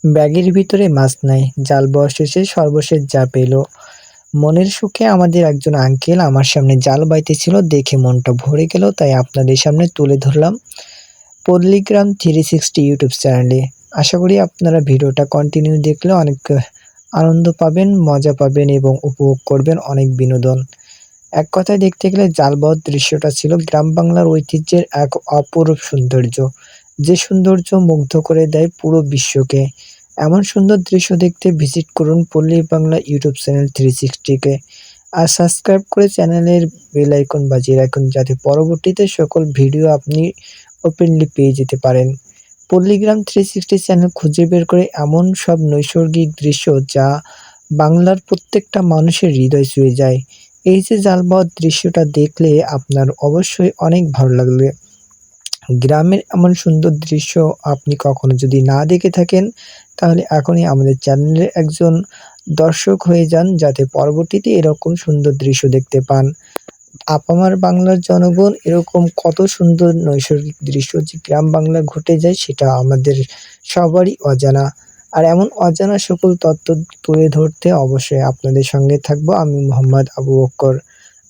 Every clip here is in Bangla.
ব্যাগের ভিতরে মাছ নাই, জাল বওয়া শেষে সর্বশেষ যা পেল। মনের সুখে আমাদের একজন আঙ্কেল আমার সামনে জাল বাইতেছিল, দেখে মনটা ভরে গেল, তাই আপনাদের সামনে তুলে ধরলাম পল্লীগ্রাম 360 ইউটিউব চ্যানেলে। আশা করি আপনারা ভিডিওটা কন্টিনিউ দেখলে অনেক আনন্দ পাবেন, মজা পাবেন এবং উপভোগ করবেন অনেক বিনোদন। এক কথায় দেখতে গেলে জাল বওয়ার দৃশ্যটা ছিল গ্রাম বাংলার ঐতিহ্যের এক অপরূপ সৌন্দর্য, যে সৌন্দর্য মুগ্ধ করে দেয় পুরো বিশ্বকে। এমন সুন্দর দৃশ্য দেখতে ভিজিট করুন পল্লী বাংলা ইউটিউব চ্যানেল 360 কে, আর সাবস্ক্রাইব করে চ্যানেলের বেল আইকন বাজিয়ে রাখুন, যাতে পরবর্তীতে সকল ভিডিও আপনি ওপেনলি পেয়ে যেতে পারেন। পল্লীগ্রাম 360 চ্যানেল খুঁজে বের করে এমন সব নৈসর্গিক দৃশ্য যা বাংলার প্রত্যেকটা মানুষের হৃদয় ছুঁয়ে যায়। এই যে জাল বওয়ার দৃশ্যটা দেখলে আপনার অবশ্যই অনেক ভালো লাগবে। গ্রামের এমন সুন্দর দৃশ্য আপনি কখনো যদি না দেখে থাকেন, তাহলে এখনই আমাদের চ্যানেলের একজন দর্শক হয়ে যান, যাতে পরবর্তীতে এরকম সুন্দর দৃশ্য দেখতে পান। আপামার বাংলার জনগণ এরকম কত সুন্দর নৈসর্গিক দৃশ্য যে গ্রাম বাংলায় ঘটে যায়, সেটা আমাদের সবারই অজানা। আর এমন অজানা সকল তথ্য তুলে ধরতে অবশ্যই আপনাদের সঙ্গে থাকবো আমি, মোহাম্মদ আবু বক্কর।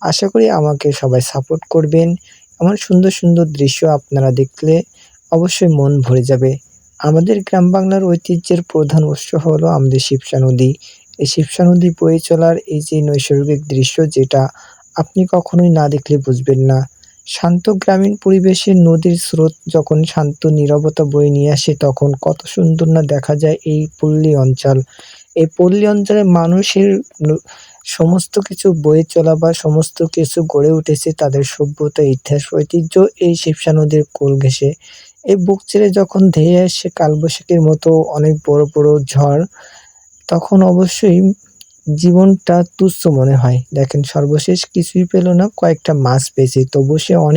আশা করি আমাকে সবাই সাপোর্ট করবেন। এমন সুন্দর সুন্দর দৃশ্য আপনারা দেখলে অবশ্যই মন ভরে যাবে। আমাদের গ্রাম বাংলার ঐতিহ্যের প্রধান উৎস হলো আমাদের শিবসা নদী। এই শিবসা নদী বয়ে চলার এই যে নৈসর্গিক দৃশ্য, যেটা আপনি কখনোই না দেখলে বুঝবেন না। শান্ত গ্রামীণ পরিবেশে নদীর স্রোত যখন শান্ত নীরবতা বয়ে নিয়ে আসে, তখন কত সুন্দর না দেখা যায় এই পল্লী অঞ্চল। এই পল্লী অঞ্চলের মানুষের সমস্ত কিছু বয়ে চলা বা সমস্ত কিছু গড়ে উঠেছে তাদের সভ্যতা, ইতিহাস, ঐতিহ্য এই শিবসা নদীর কোল ঘেঁষে। এই বুক চিরে যখন ধেয়ে আসে কালবৈশাখীর মতো অনেক বড় বড় ঝড়, তখন অবশ্যই জীবনটা তুচ্ছ মনে হয়। দেখেন সর্বশেষ কিছুই পেল না, কয়েকটা মাছ পেয়েছে, তবুও সে অনেক